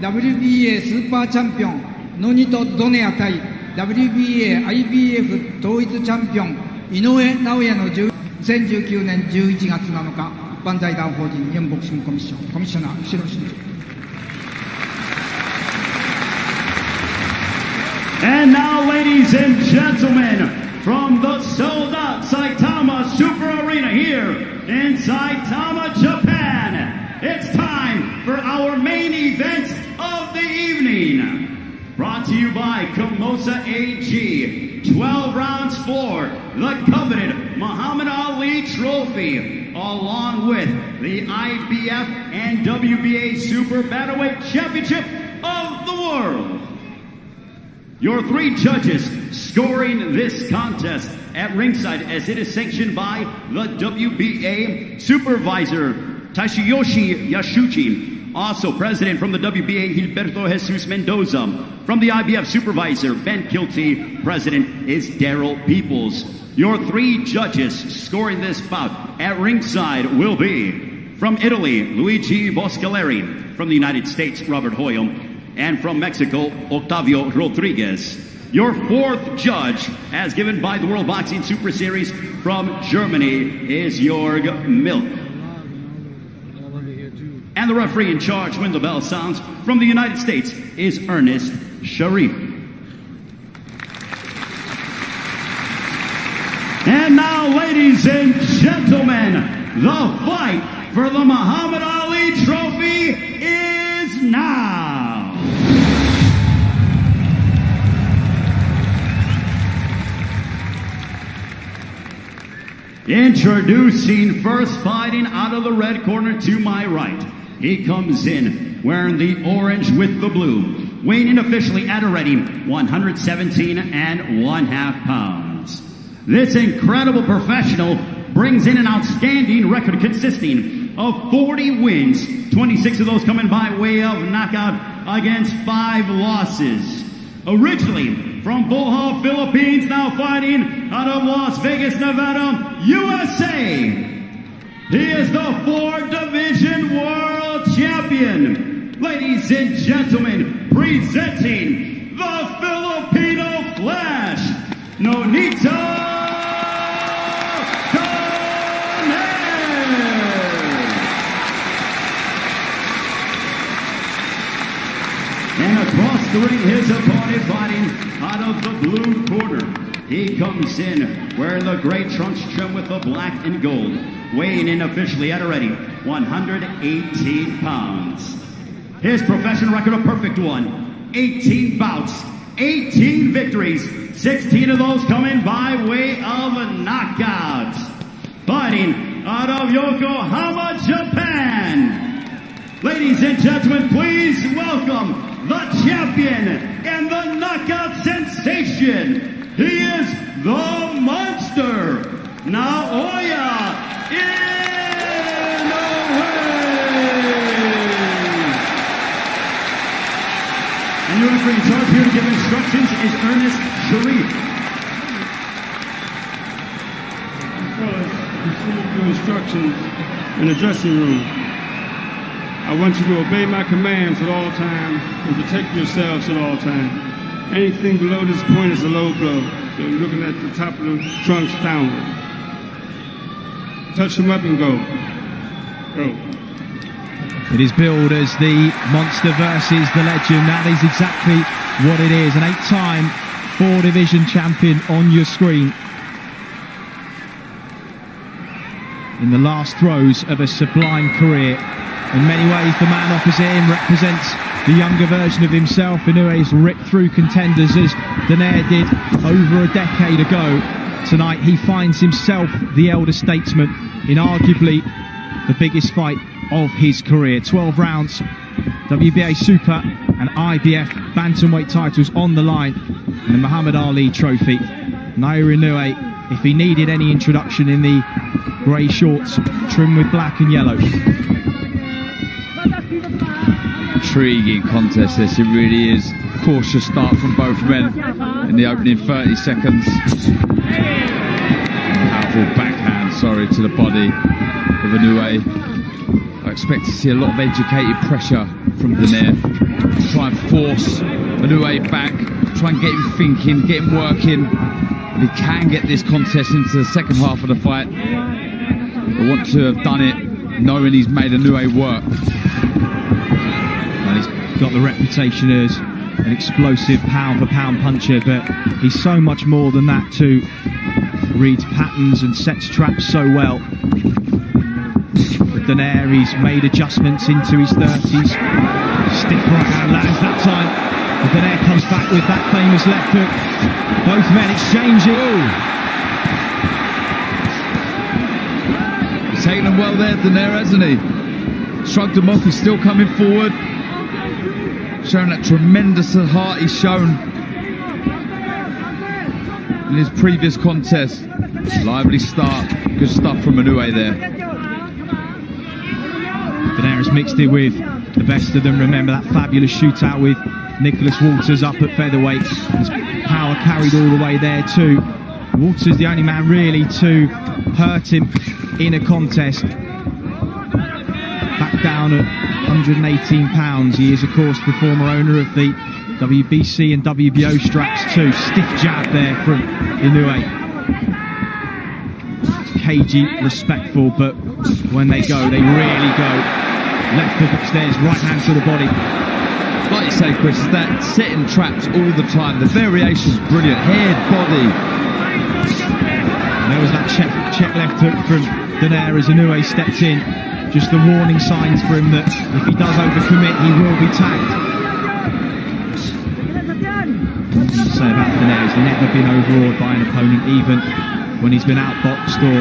WBA スーパーチャンピオンノニトドネア対 WBA IBF 統一チャンピオン井上尚弥の2019年11月7日万歳団法人日本ボクシングコミッションコミッショナー後ろ真司。 And now, ladies and gentlemen, from the sold-out Saitama Super Arena here in Saitama, Japan, it's time for our main event of the evening. Brought to you by Komosa AG, 12 rounds for the coveted Muhammad Ali Trophy, along with the IBF and WBA Super Bantamweight Championship of the world. Your three judges scoring this contest at ringside, as it is sanctioned by the WBA supervisor Taishiyoshi Yashuchi, also president from the WBA Gilberto Jesus Mendoza, from the IBF supervisor Ben Kilty, president is Daryl Peoples. Your three judges scoring this bout at ringside will be from Italy, Luigi Boscaleri, from the United States, Robert Hoyle, and from Mexico, Octavio Rodriguez. Your fourth judge, as given by the World Boxing Super Series from Germany, is Jörg Milk. And the referee in charge when the bell sounds from the United States is Ernest Sharif. And now, ladies and gentlemen, the fight for the Muhammad Ali Trophy is now. Introducing first, fighting out of the red corner to my right. He comes in wearing the orange with the blue, weighing in officially at a ready 117.5 pounds. This incredible professional brings in an outstanding record consisting of 40 wins, 26 of those coming by way of knockout against 5 losses. Originally from Bohol, Philippines, now fighting out of Las Vegas, Nevada, USA. He is the 4-division world champion. Ladies and gentlemen, presenting the Filipino Flash, Nonito And across the ring, his opponent fighting out of the blue corner. He comes in wearing the gray trunks trimmed with the black and gold, weighing in officially at a ready 118 pounds. His professional record a perfect one, 18 bouts, 18 victories, 16 of those coming by way of knockouts. Fighting out of Yokohama, Japan. Ladies and gentlemen, please welcome the champion and the knockout sensation. He is the monster, Naoya Inoue. And your referee in charge here to give instructions is Ernest Sharif. Fellas, receive your instructions in the dressing room. I want you to obey my commands at all times and protect yourselves at all times. Anything below this point is a low blow. So you're looking at the top of the trunks downward. Touch them up and go. Go. It is billed as the monster versus the legend. That is exactly what it is. An 8-time 4-division champion on your screen. In the last throes of a sublime career. In many ways, the man opposite him represents the younger version of himself. Inoue's ripped through contenders as Donaire did over a decade ago. Tonight, he finds himself the elder statesman in arguably the biggest fight of his career. 12 rounds, WBA Super and IBF Bantamweight titles on the line, and the Muhammad Ali Trophy. Naoya Inoue, if he needed any introduction, in the grey shorts trimmed with black and yellow. Intriguing contest this, it really is. Cautious start from both men in the opening 30 seconds. Powerful backhand, to the body of Inoue. I expect to see a lot of educated pressure from Donaire. try and force Inoue back, try and get him thinking, get him working. If he can get this contest into the second half of the fight, I want to have done it knowing he's made Inoue work. Well, he's got the reputation as an explosive pound-for-pound puncher, but he's so much more than that too. Reads patterns and sets traps so well. With Donaire, he's made adjustments into his 30s. Stiff right hand lands that time. And Donaire comes back with that famous left hook. Both men exchanging. He's taken them well there, Donaire, hasn't he? Shrugged him off, he's still coming forward. Showing that tremendous heart he's shown in his previous contest. Lively start, good stuff from Inoue there. Donaire has mixed it with the best of them. Remember that fabulous shootout with Nicholas Walters up at featherweight. His power carried all the way there too. Walters the only man really to hurt him in a contest. Back down at 118 pounds. He is of course the former owner of the WBC and WBO straps too. Stiff jab there from Inoue. Cagey, respectful, but when they go, they really go. Left hook upstairs, right hand to the body. Like you say, Chris, that setting traps all the time. The variation's brilliant. Head, body. And there was that check left hook from Donaire as Inoue stepped in. Just the warning signs for him that if he does overcommit, he will be tagged. To say about Donaire, he's never been overawed by an opponent, even when he's been outboxed or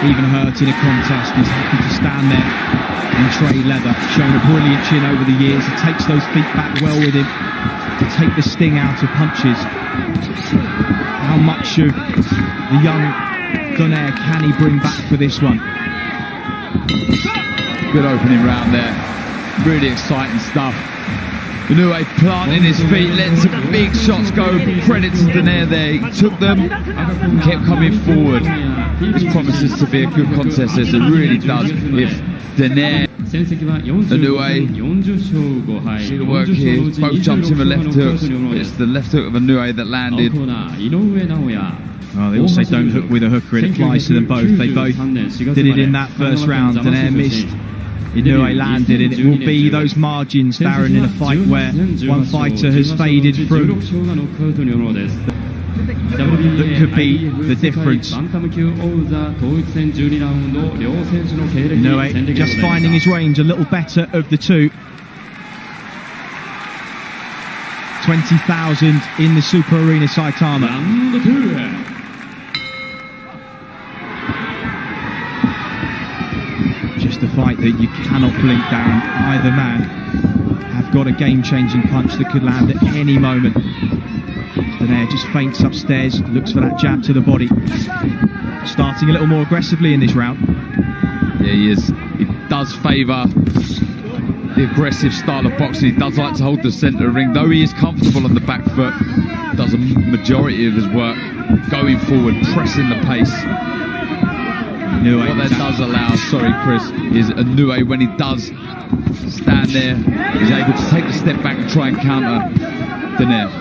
even hurt in a contest. He's happy to stand there and trade leather. Shown a brilliant chin over the years. He takes those feet back well with him to take the sting out of punches. How much of the young Donaire can he bring back for this one? Good opening round there. Really exciting stuff. Inoue planting his feet, letting some big shots go. Credit to Donaire there. He took them and kept coming forward. This promises to be a good contest, as it really does. If Donaire, Inoue, see the work here. Both jumped in the left hook. It's the left hook of Inoue that landed. Oh, they all say don't hook with a hooker. It applies to them both. They both did it in that first round. Donaire missed. Inoue landed, and it will be those margins, Darren, in a fight where one fighter has faded from that could be the difference. Inoue just finding his range a little better of the two. 20,000 in the Super Arena Saitama. Just a fight that you cannot blink down. Either man have got a game-changing punch that could land at any moment. Donaire just feints upstairs, looks for that jab to the body. Starting a little more aggressively in this round. Yeah, he is. He does favour the aggressive style of boxing. He does like to hold the centre of the ring, though he is comfortable on the back foot. Does a majority of his work going forward, pressing the pace. What that does allow, sorry Chris, is Inoue, when he does stand there, is able to take a step back and try and counter Donaire.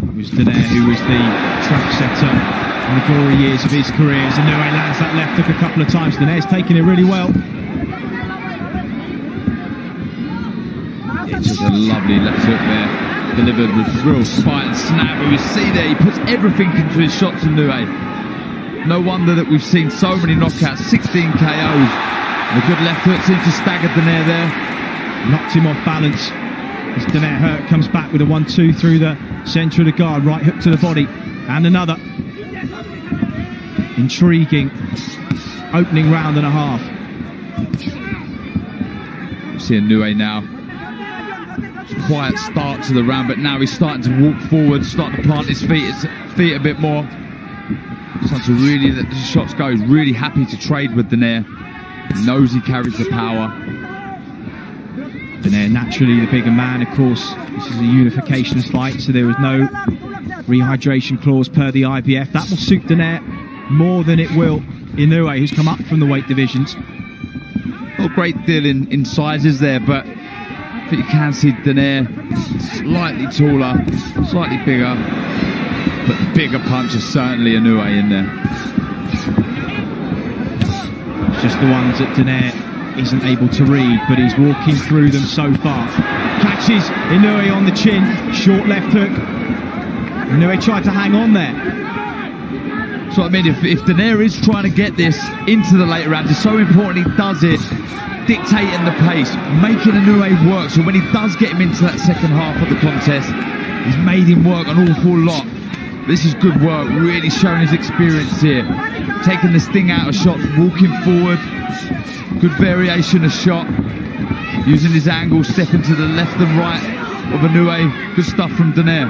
It was Donaire who was the trap setter in the glory years of his career. As Inoue lands that left hook a couple of times. Donaire's taking it really well. It's just a lovely left hook there, delivered with real spite and snap. And you see there, he puts everything into his shots, Inoue. No wonder that we've seen so many knockouts, 16 KOs. A good left hook seems to stagger Donaire there. Knocked him off balance. As Donaire hurt, comes back with a 1-2 through the centre of the guard. Right hook to the body. And another. Intriguing opening round and a half. See Inoue now. Quiet start to the round, but now he's starting to walk forward, starting to plant his feet a bit more. Starting to really let the shots go. He's really happy to trade with Donaire. He knows he carries the power. Donaire naturally the bigger man, of course. This is a unification fight, so there was no rehydration clause per the IBF. That will suit Donaire more than it will Inoue, who's come up from the weight divisions. Not a great deal in sizes there, but But you can see Donaire slightly taller, slightly bigger, but the bigger punch is certainly Inoue in there. Just the ones that Donaire isn't able to read, but he's walking through them so far. Catches Inoue on the chin, short left hook. Inoue tried to hang on there. So I mean, if Donaire is trying to get this into the later rounds, it's so important he does it, dictating the pace, making Inoue work, so when he does get him into that second half of the contest, he's made him work an awful lot. This is good work, really showing his experience here. Taking the sting out of shots, walking forward, good variation of shot, using his angle, stepping to the left and right of Inoue. Good stuff from Donaire.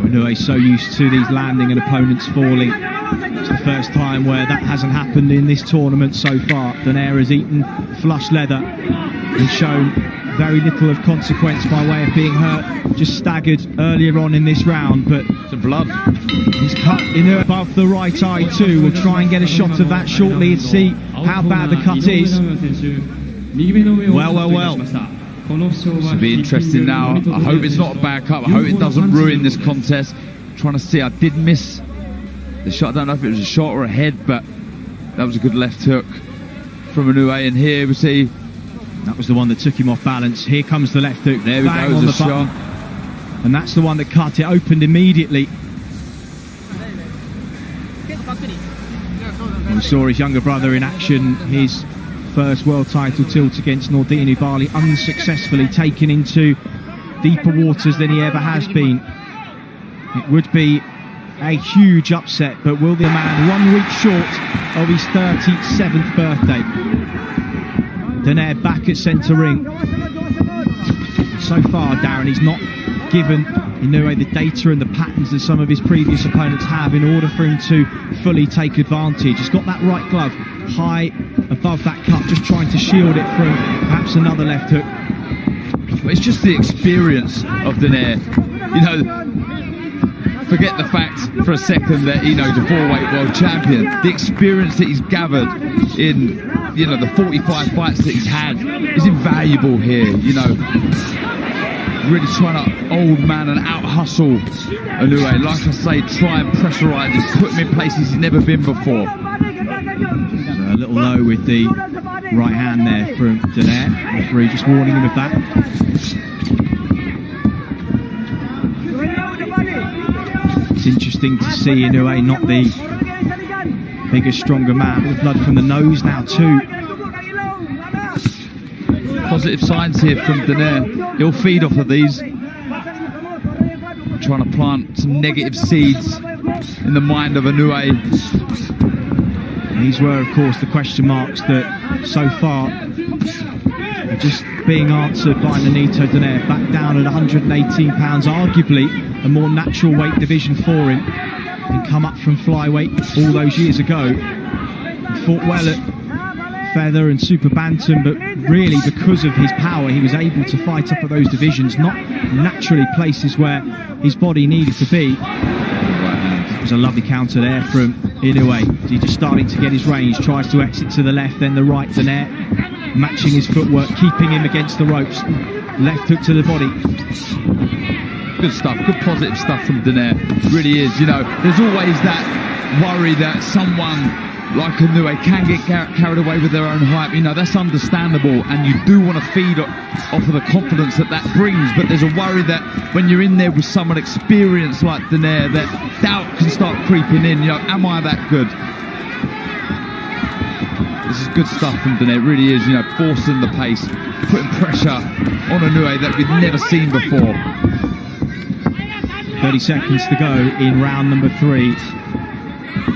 Inoue's so used to these landing and opponents falling. It's the first time where that hasn't happened in this tournament so far. Donaire has eaten flush leather and shown very little of consequence by way of being hurt. Just staggered earlier on in this round, but some blood. He's cut Inoue above the right eye too. We'll try and get a shot of that shortly and see how bad the cut is. Well. This will be interesting now. I hope it's not a bad cut. I hope it doesn't ruin this contest. I'm trying to see, I did miss the shot. I don't know if it was a shot or a head, but that was a good left hook from Inoue. And here we see that was the one that took him off balance. Here comes the left hook. There we go, on the shot. And that's the one that cut it. Opened immediately. We saw his younger brother in action. His first world title tilt against Nonito Donaire, unsuccessfully taken into deeper waters than he ever has been. It would be a huge upset, but will the man 1 week short of his 37th birthday? Donaire back at centre ring. So far, Darren, he's not given Inoue the data and the patterns that some of his previous opponents have in order for him to fully take advantage. He's got that right glove high above that cut, just trying to shield it from perhaps another left hook. But it's just the experience of Donaire. You know, forget the fact for a second that Ino's a 4-weight world champion. The experience that he's gathered in, you know, the 45 fights that he's had is invaluable here. You know, really trying to old man and out hustle Inoue. Like I say, try and pressurise him, put him in places he's never been before. A little low with the right hand there from Donaire. Referee just warning him of that. It's interesting to see Inoue, not the bigger, stronger man, with blood from the nose now too. Positive signs here from Donaire. He'll feed off of these. Trying to plant some negative seeds in the mind of Inoue. These were, of course, the question marks that so far are just being answered by Nonito Donaire. Back down at 118 pounds, arguably a more natural weight division for him. And come up from flyweight all those years ago. He fought well at feather and super bantam, but really because of his power he was able to fight up at those divisions, not naturally places where his body needed to be. It was a lovely counter there from Inoue. He's just starting to get his range, tries to exit to the left, then the right. Donaire matching his footwork, keeping him against the ropes. Left hook to the body. Good stuff, good positive stuff from Donaire. Really is, you know, there's always that worry that someone like Inoue can get carried away with their own hype. You know, that's understandable, and you do want to feed off of the confidence that that brings, but there's a worry that when you're in there with someone experienced like Donaire, that doubt can start creeping in. You know, am I that good? This is good stuff from Donaire, it really is, you know, forcing the pace, putting pressure on Inoue that we've never seen before. 30 seconds to go in round number 3.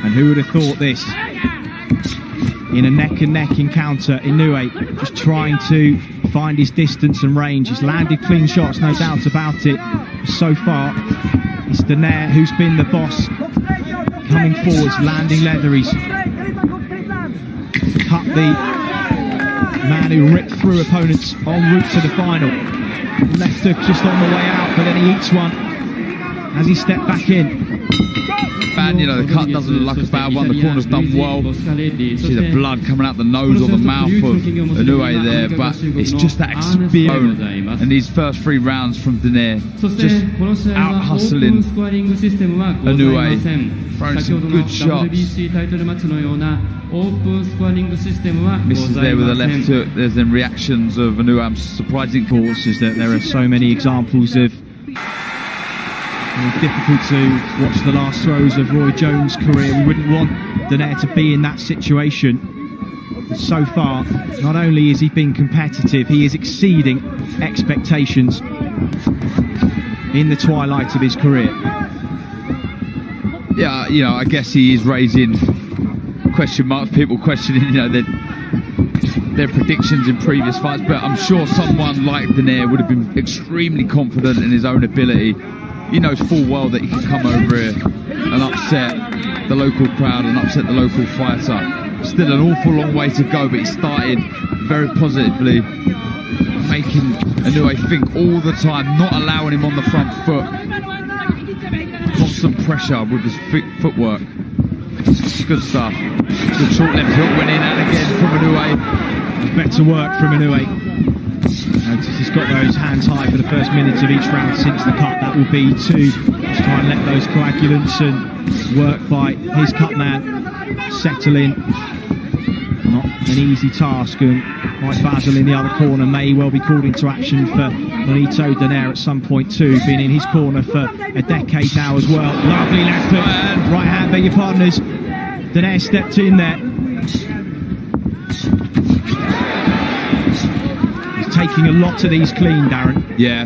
And who would have thought this? In a neck-and-neck encounter, Inoue just trying to find his distance and range. He's landed clean shots, no doubt about it. So far, it's Donaire who's been the boss. Coming forwards, landing leather. He's cut the man who ripped through opponents en route to the final. Left hook just on the way out, but then he eats one. As he stepped back in. Bad, you know, the cut doesn't look like a bad one. The corner's done well. See the blood coming out the nose or the mouth of Inoue there, but it's just that experience. And these first 3 rounds from Donaire, just out hustling Inoue, throwing some good shots. Misses there with a left hook. There's then reactions of Inoue. I'm surprising course is that there are so many examples of. It's difficult to watch the last throws of Roy Jones' career. We wouldn't want Donaire to be in that situation. But so far, not only is he being competitive, he is exceeding expectations in the twilight of his career. Yeah, you know, I guess he is raising question marks, people questioning, you know, their predictions in previous fights, but I'm sure someone like Donaire would have been extremely confident in his own ability. He knows full well that he can come over here and upset the local crowd and upset the local fighter. Still an awful long way to go, but he started very positively, making Inoue think all the time, not allowing him on the front foot. Constant pressure with his footwork. Good stuff. Good short left hook went in and again from Inoue. Better work from Inoue. Notice he's got those hands high for the first minutes of each round since the cut. That will be to try and let those coagulants and work by his cut man settle in. Not an easy task, and Mike Basil in the other corner may well be called into action for Nonito Donaire at some point too. Been in his corner for a decade now as well. Lovely left hook, right hand, beg your pardoners. Donaire stepped in there. Taking a lot of these clean, Darren. Yeah,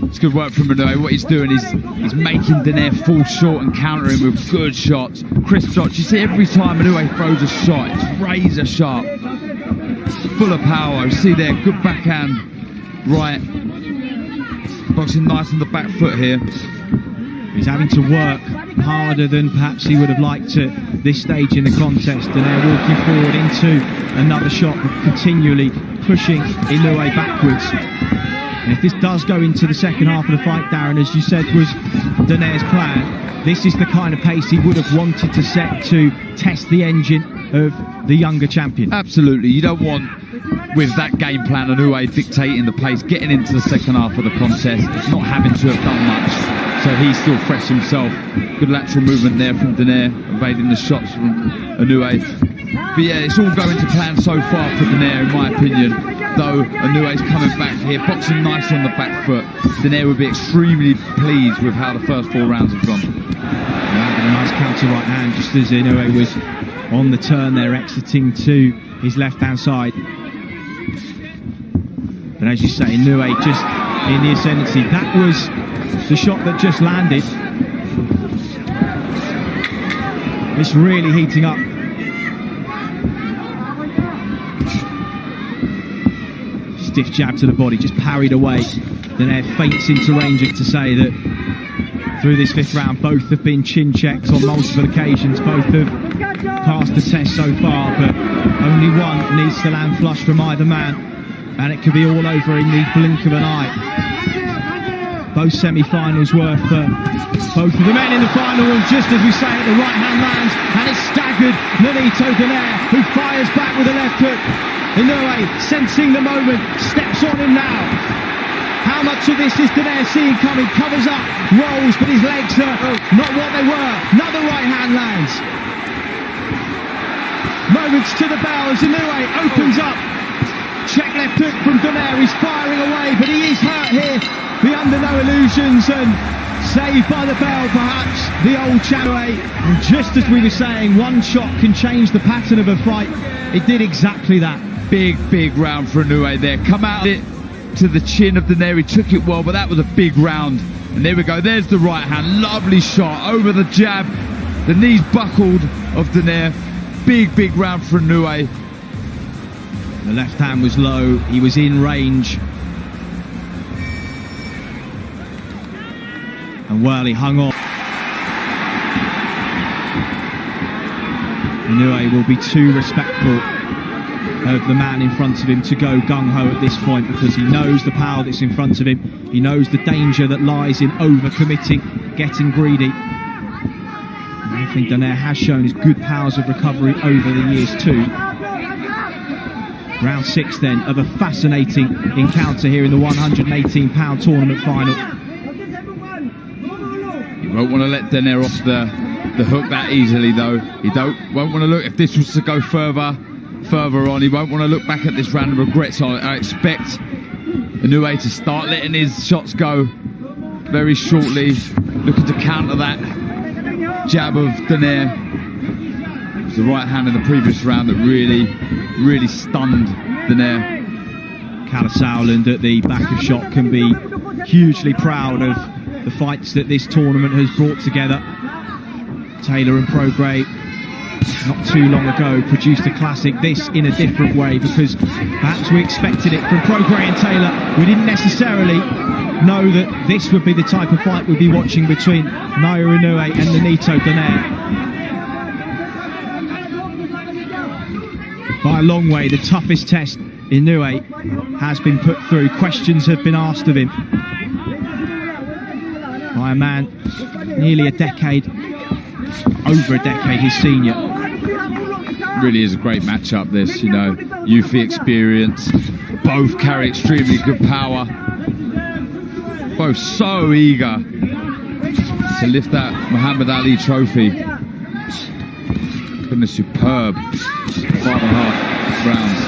it's good work from Inoue. What he's doing is he's making Donaire fall short and countering with good shots, crisp shots. You see every time Inoue throws a shot, it's razor sharp, full of power. You see there, good backhand, right, boxing nice on the back foot here. He's having to work harder than perhaps he would have liked at this stage in the contest. Donaire walking forward into another shot, continually pushing Inoue backwards. And if this does go into the second half of the fight, Darren, as you said was Donaire's plan, this is the kind of pace he would have wanted to set to test the engine of the younger champion. Absolutely, you don't want, with that game plan, Inoue dictating the pace, getting into the second half of the contest, not having to have done much. So he's still fresh himself. Good lateral movement there from Donaire, evading the shots from Inoue. But yeah, it's all going to plan so far for Donaire, in my opinion. Though Inoue's coming back here, boxing nice on the back foot. Donaire would be extremely pleased with how the first 4 rounds have gone. A nice counter right hand, just as Inoue was on the turn there, exiting to his left-hand side. But as you say, Inoue just in the ascendancy. That was the shot that just landed. It's really heating up. Stiff jab to the body, just parried away. Donaire feints into range to say that through this 5th round, both have been chin checked on multiple occasions. Both have passed the test so far, but only one needs to land flush from either man, and it could be all over in the blink of an eye. Both semi-finals were for both of the men in the final, and just as we say it, the right hand lands, and it's staggered Nonito Donaire, who fires back with a left hook. Inoue, sensing the moment, steps on him now. How much of this is Donaire seeing coming? Covers up, rolls, but his legs are not what they were. Another right hand lands. Moments to the bell as Inoue opens up. Check left hook from Donaire, he's firing away, but he is hurt here. Be under no illusions, and saved by the bell, perhaps, the old champion. And just as we were saying, one shot can change the pattern of a fight. It did exactly that. Big round for Inoue there. Come out it to the chin of Donaire. He took it well, but that was a big round. And there we go. There's the right hand. Lovely shot over the jab. The knees buckled of Donaire. Big round for Inoue. The left hand was low. He was in range. And well, he hung on. Inoue will be too respectful of the man in front of him to go gung-ho at this point, because he knows the power that's in front of him. He knows the danger that lies in over-committing, getting greedy. And I think Donaire has shown his good powers of recovery over the years too. Round 6 then of a fascinating encounter here in the 118-pound tournament final. He won't want to let Donaire off the hook that easily though. He won't want to look, if this was to go further on, he won't want to look back at this round of regrets. I expect Inoue to start letting his shots go very shortly, looking to counter that jab of Donaire. It was the right hand in the previous round that really stunned Donaire. Sauerland at the back of shot can be hugely proud of the fights that this tournament has brought together. Taylor and Prograis, not too long ago, produced a classic, this in a different way, because perhaps we expected it from Prograis and Taylor. We didn't necessarily know that this would be the type of fight we'd be watching between Naoya Inoue and Nonito Donaire. By a long way, the toughest test Inoue has been put through. Questions have been asked of him by a man nearly a decade, over a decade his senior. Really is a great matchup this, you know, youthly experience, both carry extremely good power, both so eager to lift that Muhammad Ali trophy. Been a superb 5.5 rounds.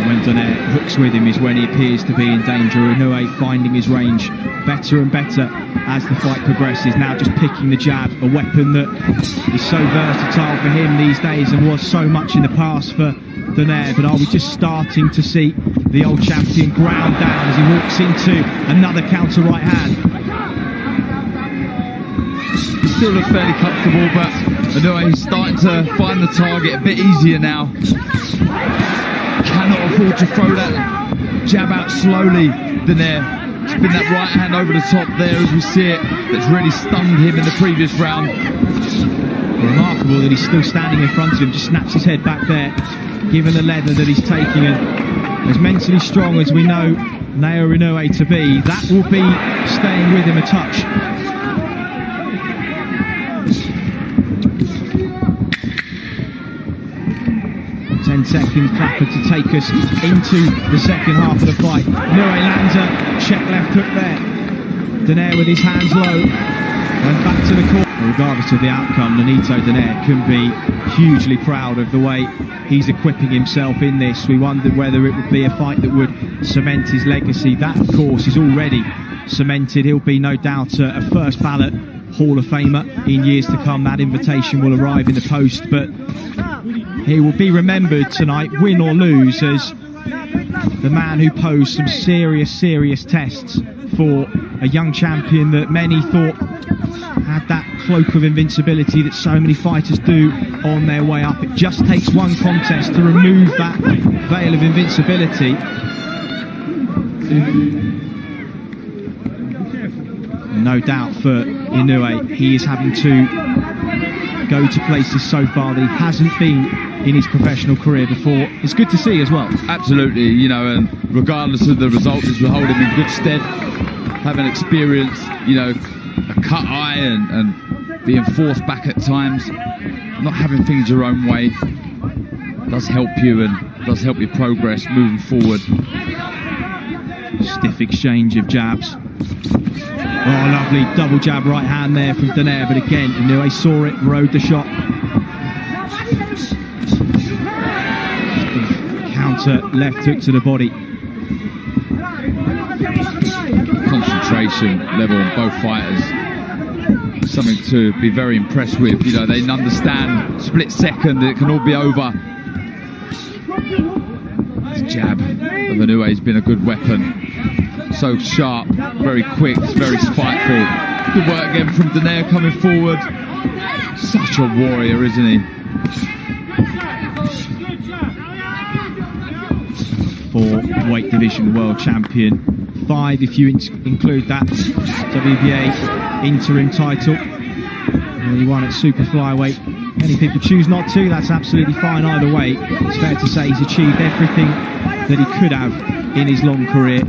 When Donaire hooks with him is when he appears to be in danger. Inoue finding his range better and better as the fight progresses. Now just picking the jab, a weapon that is so versatile for him these days and was so much in the past for Donaire. But are we just starting to see the old champion ground down as he walks into another counter right hand? Still looks fairly comfortable, but Inoue is starting to find the target a bit easier now. Cannot afford to throw that jab out slowly, Donaire. Spin that right hand over the top there as we see it. That's really stunned him in the previous round. Remarkable that he's still standing in front of him, just snaps his head back there, given the leather that he's taking, and as mentally strong as we know Naoya Inoue to be, that will be staying with him a touch. 10 seconds clapper to take us into the second half of the fight. Inoue lands a check left hook there. Donaire with his hands low and back to the corner. Regardless of the outcome, Nonito Donaire can be hugely proud of the way he's equipping himself in this. We wondered whether it would be a fight that would cement his legacy. That, of course, is already cemented. He'll be no doubt a first ballot Hall of Famer in years to come. That invitation will arrive in the post, but he will be remembered tonight, win or lose, as the man who posed some serious tests for a young champion that many thought had that cloak of invincibility that so many fighters do on their way up. It just takes one contest to remove that veil of invincibility. No doubt for Inoue, he is having to go to places so far that he hasn't been in his professional career before. It's good to see as well. Absolutely, you know, and regardless of the result, this will hold him in good stead. Having experienced, you know, a cut eye and being forced back at times, not having things your own way does help you and does help you progress moving forward. Stiff exchange of jabs. Oh, lovely double jab right hand there from Donaire, but again, Inoue saw it, rode the shot. Counter left hook to the body. Concentration level on both fighters. Something to be very impressed with. You know, they understand split second, it can all be over. This jab of Inoue has been a good weapon. So sharp, very quick, very spiteful. Good work again from Donaire coming forward. Such a warrior, isn't he? 4 weight division world champion, 5 if you include that WBA interim title. He won at super flyweight Many people choose not to, that's absolutely fine either way. It's fair to say he's achieved everything that he could have in his long career.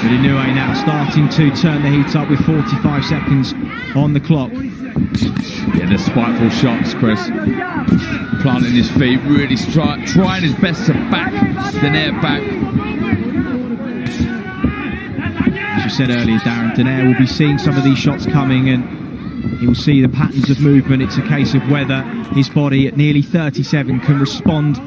But Inoue now starting to turn the heat up with 45 seconds on the clock. Yeah, the spiteful shots, Chris. Planting his feet, really trying his best to back Donaire back. As you said earlier, Darren, Donaire will be seeing some of these shots coming and he will see the patterns of movement. It's a case of whether his body at nearly 37 can respond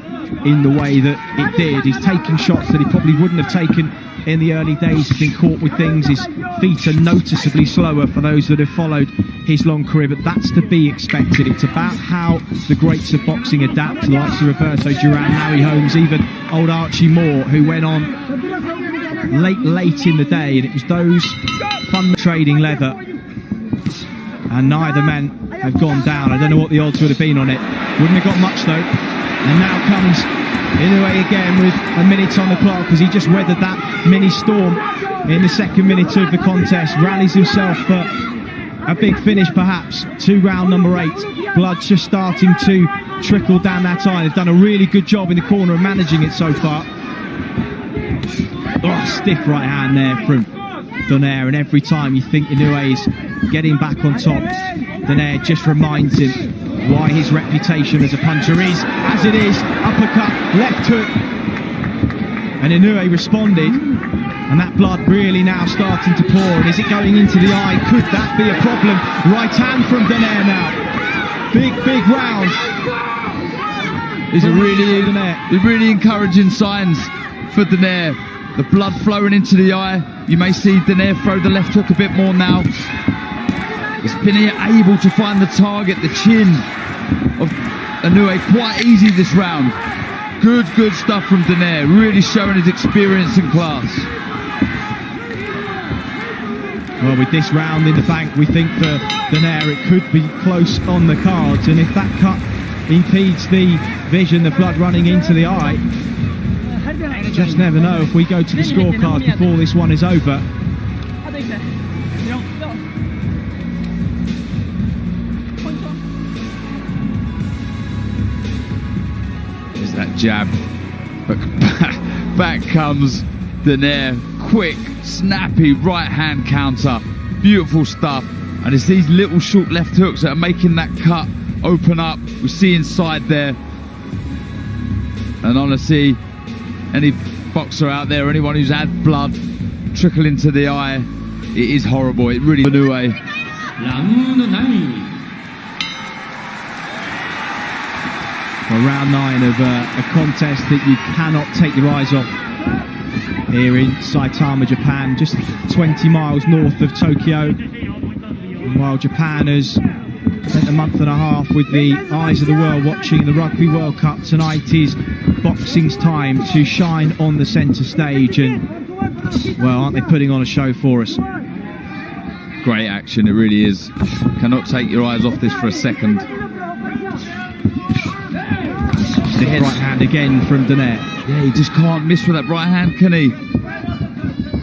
in the way that it did. He's taking shots that he probably wouldn't have taken in the early days. He's been caught with things. His feet are noticeably slower for those that have followed his long career, but that's to be expected. It's about how the greats of boxing adapt, the likes of Roberto Duran, Harry Holmes, even old Archie Moore, who went on late in the day, and it was those fun trading leather, and neither men have gone down. I don't know what the odds would have been on it. Wouldn't have got much though. And now comes Inoue again with a minute on the clock as he just weathered that mini storm in the second minute of the contest. Rallies himself for a big finish perhaps to round number 8. Blood just starting to trickle down that eye. They've done a really good job in the corner of managing it so far. Oh, stiff right hand there from Donaire, and every time you think Inoue is getting back on top, Donaire just reminds him why his reputation as a puncher is as it is. Uppercut, left hook, and Inoue responded, and that blood really now starting to pour. And is it going into the eye? Could that be a problem? Right hand from Donaire now. Big round. These are really encouraging signs for Donaire. The blood flowing into the eye. You may see Donaire throw the left hook a bit more now. He's been able to find the target, the chin of Inoue quite easy this round. Good stuff from Donaire, really showing his experience and class. Well, with this round in the bank, we think for Donaire it could be close on the cards, and if that cut impedes the vision, the blood running into the eye, you just never know if we go to the scorecard before this one is over. There's that jab, but back comes Donaire. Quick, snappy right hand counter. Beautiful stuff. And it's these little short left hooks that are making that cut open up. We see inside there. And honestly, any boxer out there, anyone who's had blood trickle into the eye, it is horrible. It really Inoue. Well, round 9 of a contest that you cannot take your eyes off here in Saitama, Japan, just 20 miles north of Tokyo. And while Japan has spent a month and a half with the eyes of the world watching the Rugby World Cup, tonight is boxing's time to shine on the centre stage, and well, aren't they putting on a show for us? Great action, it really is. Cannot take your eyes off this for a second. The right hand again from Donaire. Yeah, he just can't miss with that right hand, can he?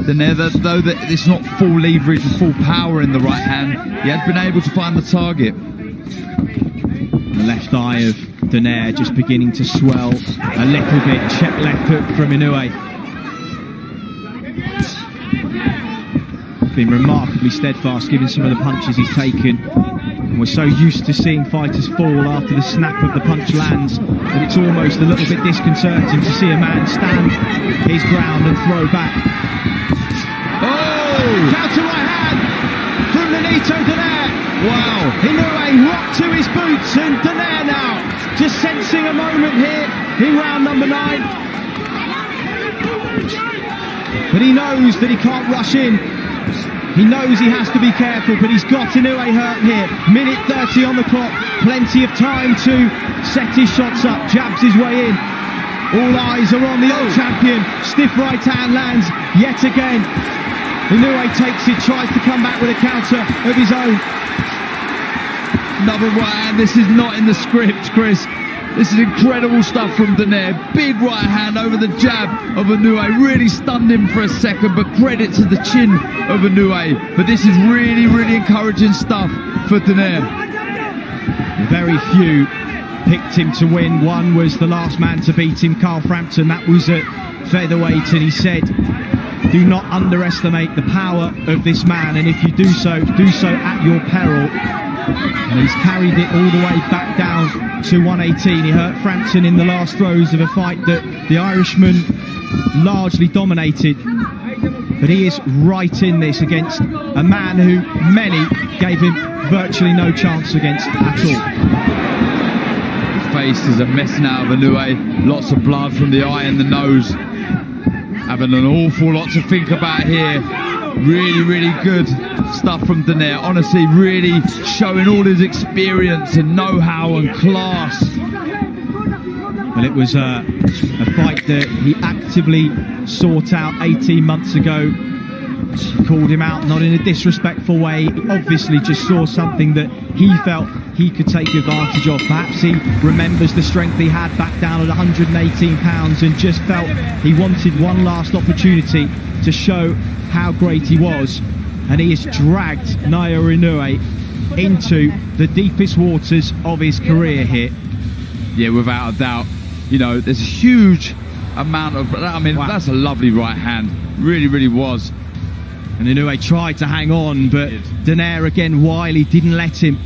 Donaire, though that it's not full leverage and full power in the right hand, he has been able to find the target. The left eye of Donaire just beginning to swell a little bit. Check left hook from Inoue. Been remarkably steadfast given some of the punches he's taken. And we're so used to seeing fighters fall after the snap of the punch lands that it's almost a little bit disconcerting to see a man stand his ground and throw back. Oh! Counter right hand from Nonito Donaire. Wow! Inoue rocked to his boots, and Donaire now just sensing a moment here in round number 9. But he knows that he can't rush in. He knows he has to be careful, but he's got Inoue hurt here. Minute 30 on the clock, plenty of time to set his shots up, jabs his way in. All eyes are on the old champion. Stiff right hand lands yet again. Inoue takes it, tries to come back with a counter of his own. Another right hand. This is not in the script, Chris. This is incredible stuff from Donaire. Big right hand over the jab of Inoue. Really stunned him for a second, but credit to the chin of Inoue. But this is really, really encouraging stuff for Donaire. Very few picked him to win. One was the last man to beat him, Carl Frampton. That was at featherweight, and he said, do not underestimate the power of this man, and if you do so at your peril. And he's carried it all the way back down to 118. He hurt Frampton in the last throws of a fight that the Irishman largely dominated. But he is right in this against a man who many gave him virtually no chance against at all. His face is a mess now of Inoue. Lots of blood from the eye and the nose. Having an awful lot to think about here. Really, really good stuff from Donaire. Honestly, really showing all his experience and know-how and class. Well, it was a fight that he actively sought out 18 months ago. Called him out, not in a disrespectful way. He obviously just saw something that he felt he could take advantage of. Perhaps he remembers the strength he had back down at 118 pounds and just felt he wanted one last opportunity to show how great he was. And he has dragged Naoya Inoue into the deepest waters of his career here. Yeah, without a doubt. You know, there's a huge amount of... I mean, wow. That's a lovely right hand. Really, really was. And Inoue tried to hang on, but Donaire again wily, didn't let him.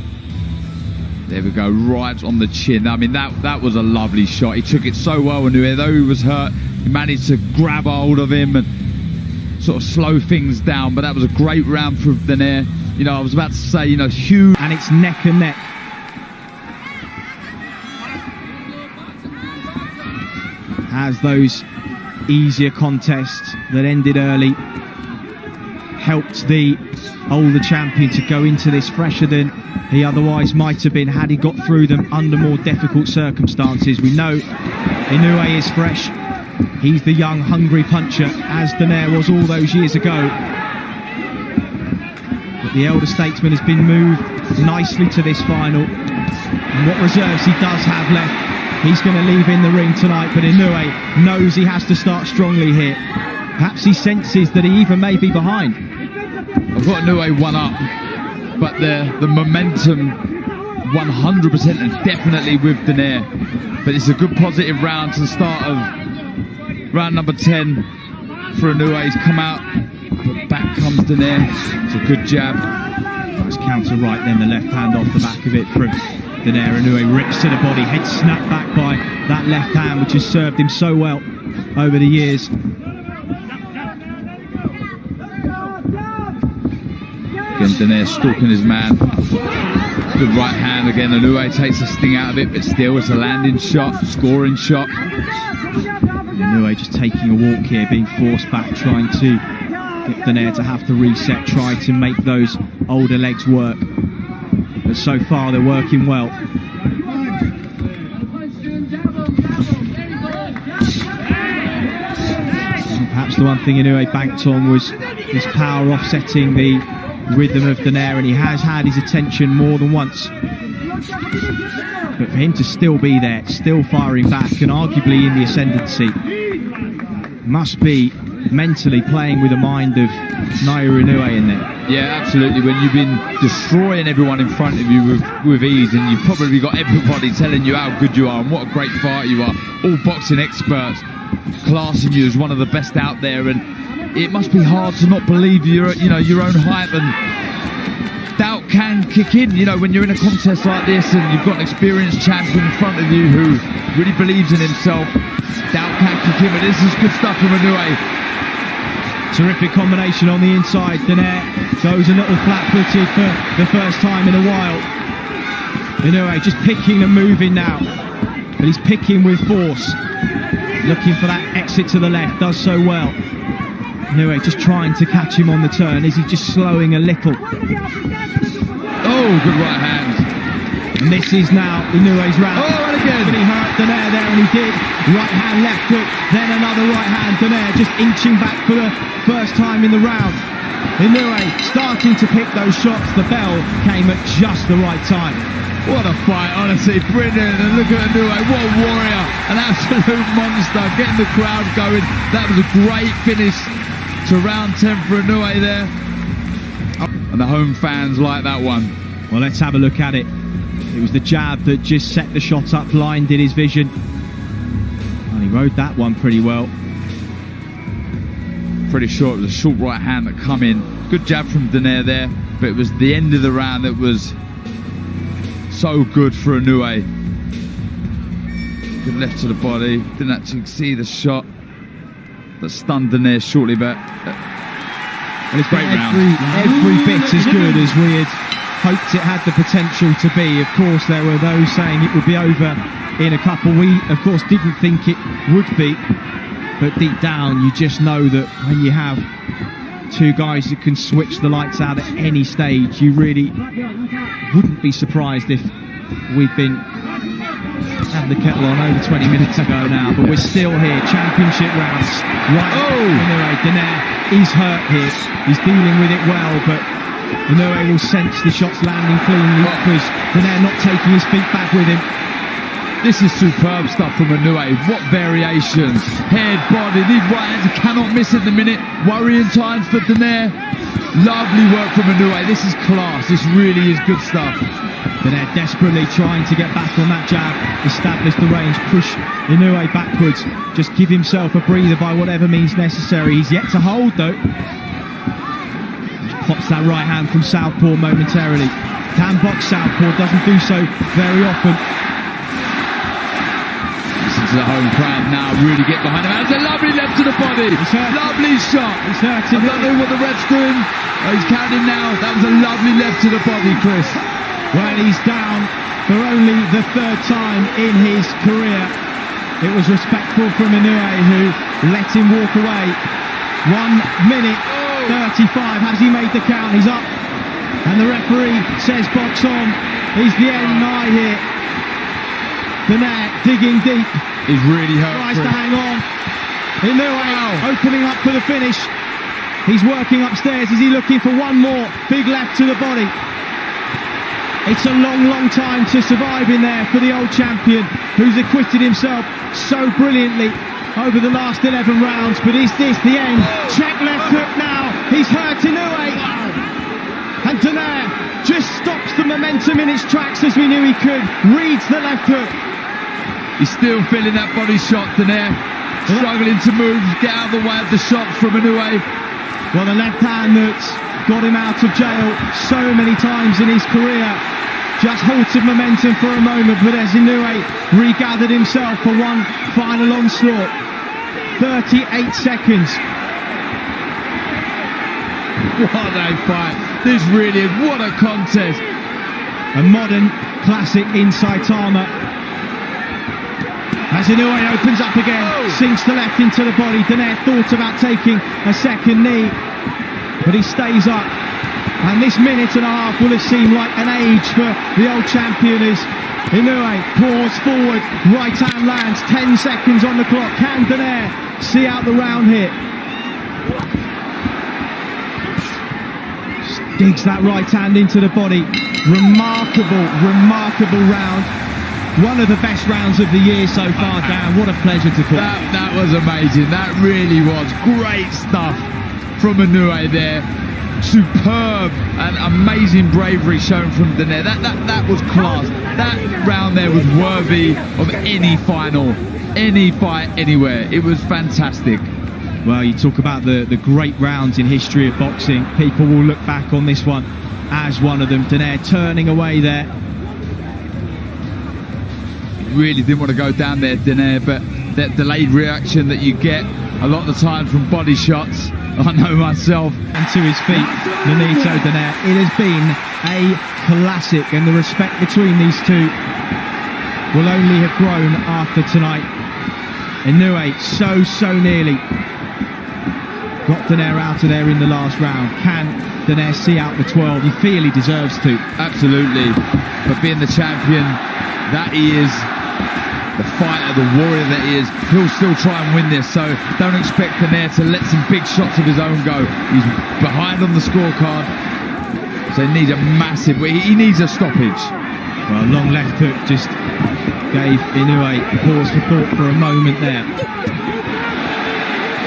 There we go, right on the chin. I mean, that was a lovely shot. He took it so well, Inoue. Though he was hurt, he managed to grab hold of him and sort of slow things down. But that was a great round for Donaire. You know, I was about to say, you know, huge. And it's neck and neck. As those easier contests that ended early helped the older champion to go into this fresher than he otherwise might have been had he got through them under more difficult circumstances. We know Inoue is fresh. He's the young, hungry puncher, as Donaire was all those years ago. But the elder statesman has been moved nicely to this final. And what reserves he does have left, he's going to leave in the ring tonight. But Inoue knows he has to start strongly here. Perhaps he senses that he even may be behind. I've got Inoue one up, but the momentum 100% and definitely with Donaire. But it's a good positive round to the start of round number 10 for Inoue. He's come out, but back comes Donaire. It's a good jab. Nice counter right, then the left hand off the back of it from Donaire. Inoue rips to the body, head snapped back by that left hand, which has served him so well over the years. Again, Donaire stalking his man. Good right hand again. Inoue takes the sting out of it, but still it's a landing shot, scoring shot. Inoue just taking a walk here, being forced back, trying to get Donaire to have to reset, try to make those older legs work. But so far they're working well. And perhaps the one thing Inoue banked on was his power offsetting the rhythm of Donaire, and he has had his attention more than once. But for him to still be there, still firing back, and arguably in the ascendancy, must be mentally playing with the mind of Naoya Inoue in there. Yeah, absolutely. When you've been destroying everyone in front of you with ease, and you've probably got everybody telling you how good you are and what a great fighter you are, all boxing experts classing you as one of the best out there, and it must be hard to not believe your own hype, and doubt can kick in, you know, when you're in a contest like this and you've got an experienced champion in front of you who really believes in himself. Doubt can kick in, but this is good stuff from Inoue. Terrific combination on the inside. Donaire goes a little flat-footed for the first time in a while. Inoue just picking and moving now, but he's picking with force, looking for that exit to the left, does so well. Inoue just trying to catch him on the turn. Is he just slowing a little? Oh, good right hand. And this is now Inoue's round. Oh, and again. But he hurt Donaire there, and he did. Right hand, left hook, then another right hand. Donaire just inching back for the first time in the round. Inoue starting to pick those shots. The bell came at just the right time. What a fight, honestly, brilliant. And look at Inoue, what a warrior, an absolute monster, getting the crowd going. That was a great finish to round 10 for Inoue there. And the home fans like that one. Well, let's have a look at it. It was the jab that just set the shot up, blinded his vision. And he rode that one pretty well. Pretty sure it was a short right hand that come in. Good jab from Donaire there, but it was the end of the round that was so good for Inoue. Good left to the body, didn't actually see the shot that stunned Donaire shortly, but and it's great round. Every bit as good as we had hoped it had the potential to be. Of course, there were those saying it would be over in a couple. We, of course, didn't think it would be, but deep down, you just know that when you have two guys that can switch the lights out at any stage, you really wouldn't be surprised if we'd been having the kettle on over 20 minutes ago now, but we're still here, championship rounds. Right, Inoue, Donaire, he's hurt here, he's dealing with it well, but Inoue will sense the shots landing cleanly because Donaire not taking his feet back with him. This is superb stuff from Inoue. What variations. Head, body, these right hands, he cannot miss at the minute. Worrying times for Donaire. Lovely work from Inoue. This is class. This really is good stuff. Donaire desperately trying to get back on that jab, establish the range, push Inoue backwards, just give himself a breather by whatever means necessary. He's yet to hold though. Pops that right hand from southpaw momentarily. Can box southpaw, doesn't do so very often. To the home crowd now, really get behind him. That's a lovely left to the body. Lovely shot. He's hurting. I don't know what the ref's doing. Oh, he's counting now. That was a lovely left to the body, Chris. Well, he's down for only the third time in his career. It was respectful from Inoue, who let him walk away. 1 minute 35. Has he made the count? He's up. And the referee says box on. Is the end nigh here? Donaire digging deep. He's really hurt. Tries to hang on. Inoue opening up for the finish. He's working upstairs. Is he looking for one more big left to the body? It's a long, long time to survive in there for the old champion, who's acquitted himself so brilliantly over the last 11 rounds. But is this the end? Check left hook now. He's hurt Inoue. And Donaire just stops the momentum in its tracks as we knew he could. Reads the left hook. He's still feeling that body shot, Donaire. Struggling to move, get out of the way of the shot from Inoue. Well, the left hand that's got him out of jail so many times in his career just halted momentum for a moment, but as Inoue regathered himself for one final onslaught. 38 seconds. What a fight. This really is, what a contest. A modern classic in Saitama. As Inoue opens up again, sinks the left into the body. Donaire thought about taking a second knee, but he stays up. And this minute and a half will have seemed like an age for the old champion as Inoue pours forward, right hand lands, 10 seconds on the clock. Can Donaire see out the round here? Digs that right hand into the body. Remarkable, remarkable round. One of the best rounds of the year so far, Dan. What a pleasure to call. That was amazing. That really was great stuff from Inoue there. Superb and amazing bravery shown from Donaire. That was class. That round there was worthy of any final, any fight, anywhere. It was fantastic. Well, you talk about the great rounds in history of boxing. People will look back on this one as one of them. Donaire turning away there. Really didn't want to go down there, Donaire, but that delayed reaction that you get a lot of the time from body shots, I know myself. And to his feet, Nonito Donaire. It has been a classic, and the respect between these two will only have grown after tonight. Inoue so nearly got Donaire out of there in the last round. Can Donaire see out the 12? You feel he deserves to. Absolutely. But being the champion that he is, the fighter, the warrior that he is, he'll still try and win this. So don't expect Donaire to let some big shots of his own go. He's behind on the scorecard. So he needs a massive, he needs a stoppage. Well, long left hook just gave Inoue pause for thought for a moment there.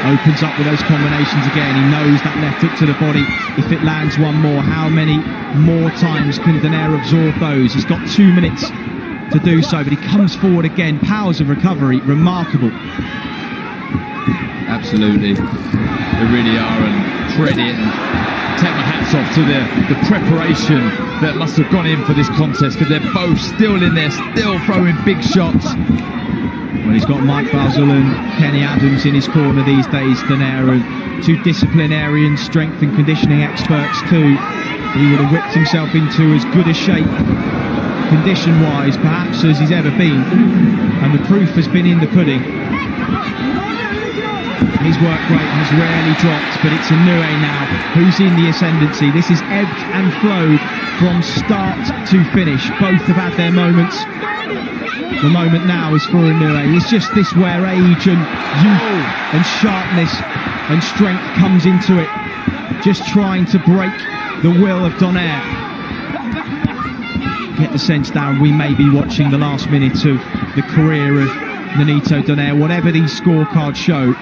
Opens up with those combinations again. He knows that left hook to the body. If it lands one more, how many more times can Donaire absorb those? He's got 2 minutes to do so, but he comes forward again. Powers of recovery, remarkable. Absolutely, they really are, and credit and take my hats off to the preparation that must have gone in for this contest, because they're both still in there, still throwing big shots. Well, he's got Mike Basil and Kenny Adams in his corner these days, Donaire, and 2 disciplinarian strength and conditioning experts too. He would have whipped himself into as good a shape, condition-wise, perhaps as he's ever been, and the proof has been in the pudding. His work rate has rarely dropped, but it's Inoue now who's in the ascendancy. This is ebbed and flowed from start to finish. Both have had their moments. The moment now is for Inoue. It's just this where age and youth and sharpness and strength comes into it. Just trying to break the will of Donaire. Get the sense down we may be watching the last minute of the career of Nonito Donaire. Whatever these scorecards show,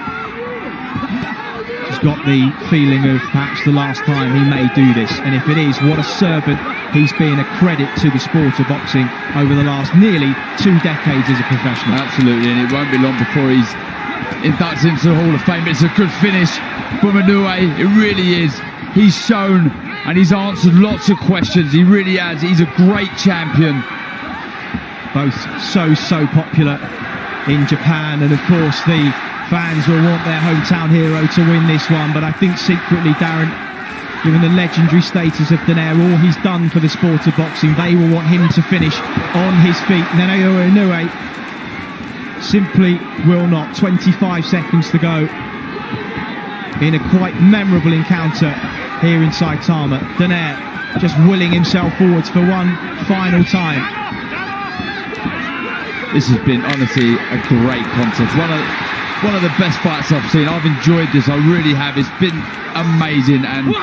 he's got the feeling of perhaps the last time he may do this, and if it is, what a servant he's been, a credit to the sport of boxing over the last nearly 2 decades as a professional. Absolutely, and it won't be long before he's inducted into the Hall of Fame. It's a good finish from Inoue, it really is. He's shown and he's answered lots of questions, he really has. He's a great champion. Both so popular in Japan, and of course the fans will want their hometown hero to win this one, but I think secretly, Darren, given the legendary status of Donaire, all he's done for the sport of boxing, they will want him to finish on his feet. Naoya Inoue simply will not. 25 seconds to go in a quite memorable encounter here in Saitama. Donaire just willing himself forwards for one final time. This has been honestly a great contest. One of the best fights I've seen. I've enjoyed this, I really have. It's been amazing, and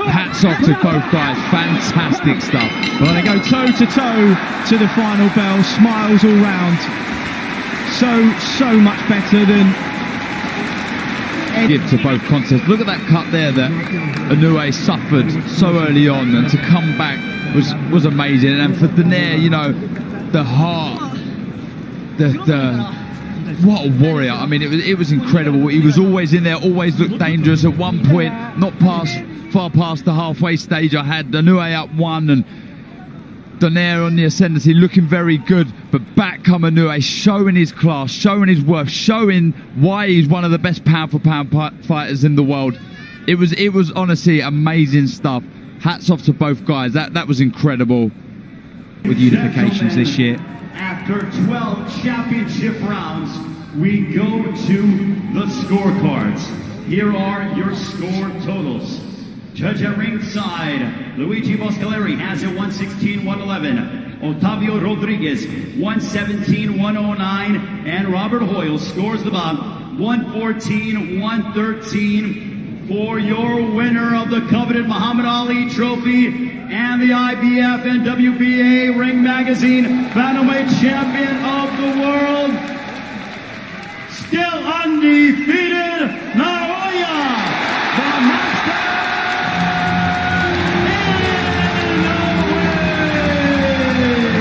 hats off to both guys. Fantastic stuff. Well, they go toe to toe to the final bell, smiles all round. So much better than give to both contests. Look at that cut there that Inoue suffered so early on, and to come back was amazing. And for Donaire, you know, the heart, what a warrior. I mean, it was incredible. He was always in there, always looked dangerous. At one point, not far past the halfway stage, I had Inoue up 1 and Donaire on the ascendancy, looking very good. But back come Inoue, showing his class, showing his worth, showing why he's one of the best pound-for-pound fighters in the world. It was honestly amazing stuff. Hats off to both guys. That was incredible. With unifications this year. After 12 championship rounds, we go to the scorecards. Here are your score totals. Judge at ringside, Luigi Boscaleri has it 116-111. Otavio Rodriguez, 117-109. And Robert Hoyle scores the bout, 114-113 for your winner of the coveted Muhammad Ali Trophy and the IBF and WBA Ring Magazine Bantamweight Champion of the World, still undefeated,